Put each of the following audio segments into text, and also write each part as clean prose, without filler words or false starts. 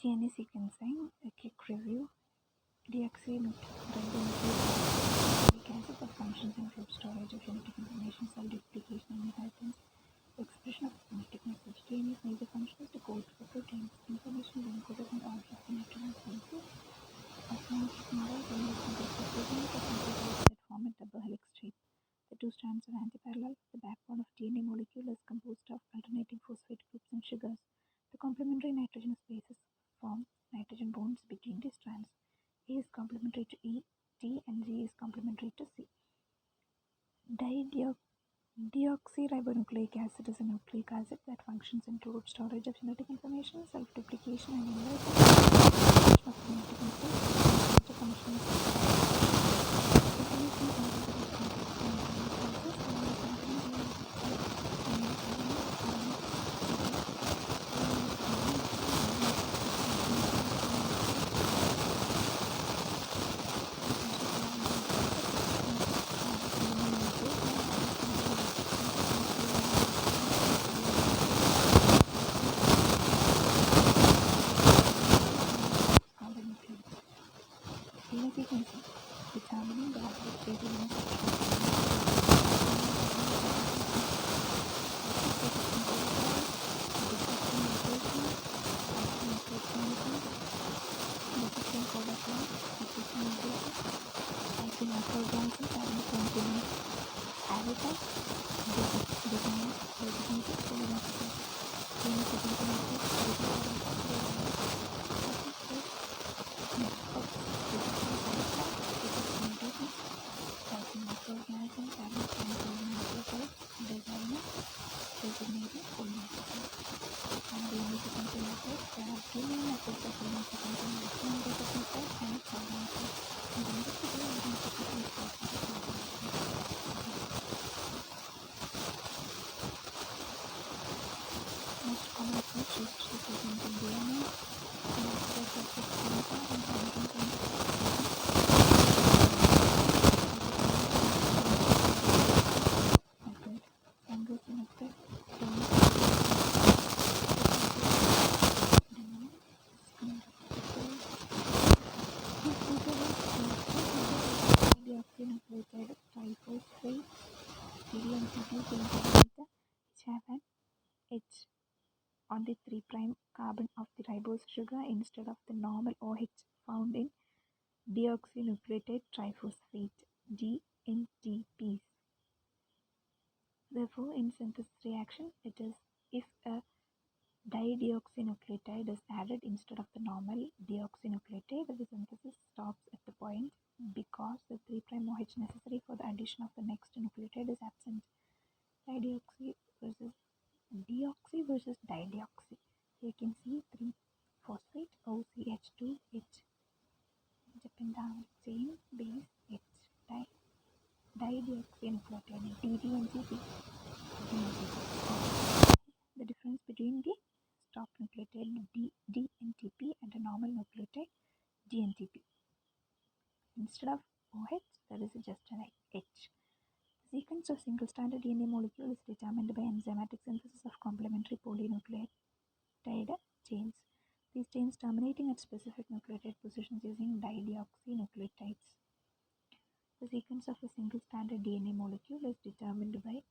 DNA sequencing, a quick review. Deoxyribonucleic acid that functions include storage of genetic information, cell duplication, and inheritance. The expression of genetic message. DNA's major function is to code for proteins. Information is encoded in order of the nitrogen sequences. Osmotic model removes complex proteins or nucleotides that form a double helix shape. The two strands are antiparallel. The backbone of DNA molecule is composed of alternating phosphate groups and sugars. The complementary nitrogenous bases form nitrogen bonds between the strands. A is complementary to E, T, and G is complementary to C. Deoxyribonucleic acid is a nucleic acid that functions into root storage of genetic information, self-duplication, and inheritance of genetic message. The function determining the readiness deoxynucleotide triphosphate DNTP which have an H on the 3' carbon of the ribose sugar instead of the normal OH found in deoxynucleotide triphosphate DNTPs. Therefore, in synthesis reaction, it is if a dideoxynucleotide is added instead of the normal deoxynucleotide, the synthesis stops at the point because the 3' OH necessary for the addition of the next nucleotide is absent. Dideoxy versus deoxy versus dideoxy. You can see 3-phosphate OCH2H. Japan chain base H. Dideoxynucleotide DDNTP. The difference between the stop nucleotide DNTP and a normal nucleotide DNTP. Instead of OH, there is just an H. The sequence of single-stranded DNA molecule is determined by enzymatic synthesis of complementary polynucleotide chains. These chains terminating at specific nucleotide positions using dideoxynucleotides. The sequence of a single-stranded DNA molecule is determined by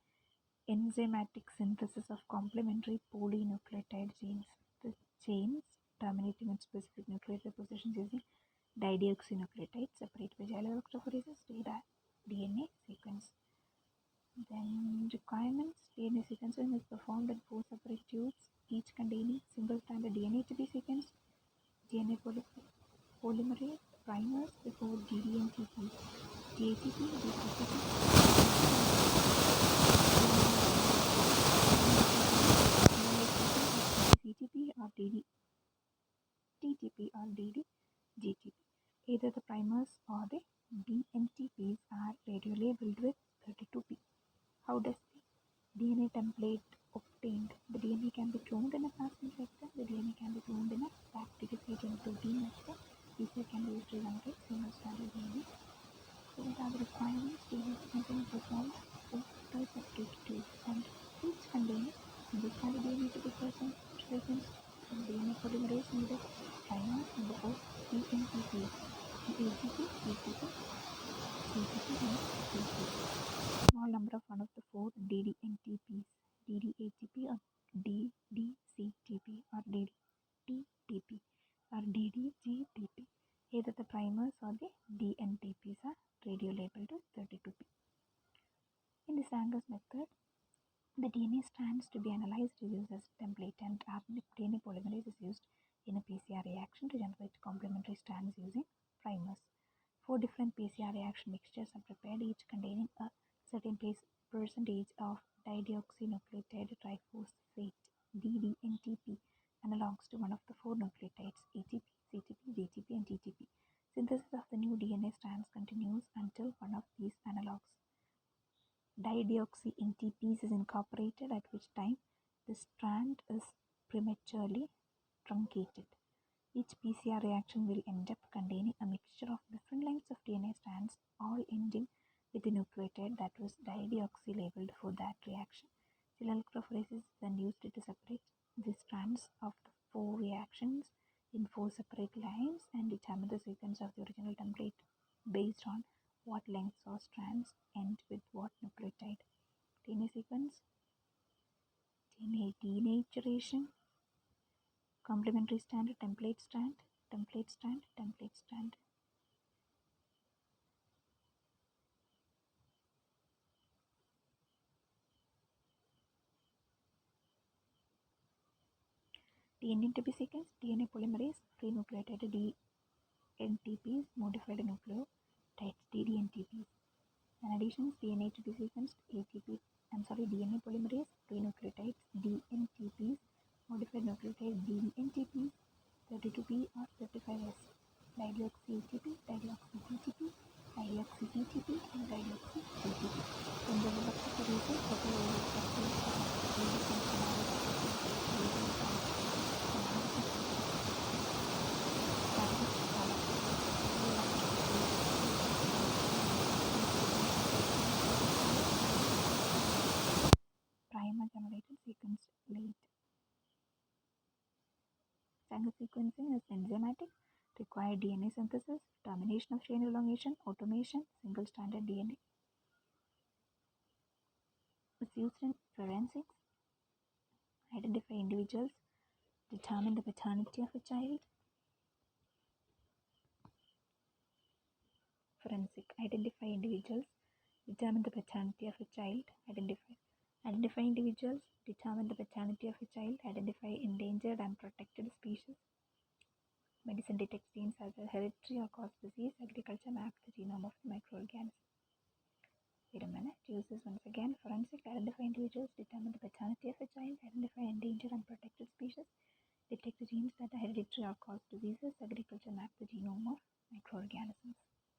enzymatic synthesis of complementary polynucleotide chains. The chains terminating at specific nucleotide positions using dideoxynucleotides separate by gyroelectrophoresis DNA sequence. Then requirements: DNA sequencing is performed in 4 separate tubes, each containing single-stranded DNA to be sequenced. DNA polymerase primers before DDNTP, GATP, CTP or TTP or GTP. Either the primers or the DNTPs are radiolabeled with 32P. How does the DNA template obtained? The DNA can be cloned in a plasmid vector. The DNA can be cloned in a bacteriophage and protein vector. PCR can be used to generate single-stranded DNA. So what are the requirements? DNA sequencing is performed in 2 separate tubes and each containing single-stranded DNA to be sequenced. reaction. DNA polymerase needed primers in the four DNTPs, the AGP, ATP, CTP, and CTP. Small number of one of the four DDNTPs, DDATP or DDCTP or DDTP or DDGTP. Either the primers or the DNTPs are radio-labeled to 32P. In the Sanger's method, the DNA strands to be analyzed uses template, and DNA polymerase is used in a PCR reaction to generate complementary strands using primers. 4 different PCR reaction mixtures are prepared, each containing a certain percentage of dideoxynucleotide triphosphate (DDNTP) analogs to one of the 4 nucleotides ATP, CTP, GTP, and TTP. Synthesis of the new DNA strands continues until one of these analogs, dideoxy-NTPs, is incorporated, at which time the strand is prematurely truncated. Each PCR reaction will end up containing a mixture of different lengths of DNA strands, all ending with the nucleotide that was dideoxy-labeled for that reaction. Cell electrophoresis is then used to separate the strands of the 4 reactions in 4 separate lines and determine the sequence of the original template based on what lengths or strands end with what nucleotide. DNA sequence, DNA denaturation, complementary strand, template strand, template strand, template strand. DNTP sequence, DNA polymerase, free nucleotide DNTPs, modified nucleotides, DDNTPs. In addition, DNA to be sequenced, DNA polymerase, free nucleotides, DNTPs, modified nucleotides, DNTPs, 32P or 35S, dideoxy-ATP, dideoxy-GTP, dideoxy-PTP, and dideoxy-GTP. When the electrophoresis primer generated sequence late. Sanger sequencing is enzymatic, required DNA synthesis, termination of chain elongation, automation, single-stranded DNA. It's used in forensics, identify individuals, determine the paternity of a child. Forensic, identify individuals, determine the paternity of a child, identify individuals, determine the paternity of a child, identify endangered and protected species. Medicine detects genes as a hereditary or cause disease. Agriculture maps the genome of the microorganism. Wait a minute, use this once again. Forensic, identify individuals, determine the paternity of a child, identify endangered and protected species, detect the genes that are hereditary or cause diseases. Agriculture map the genome of microorganisms.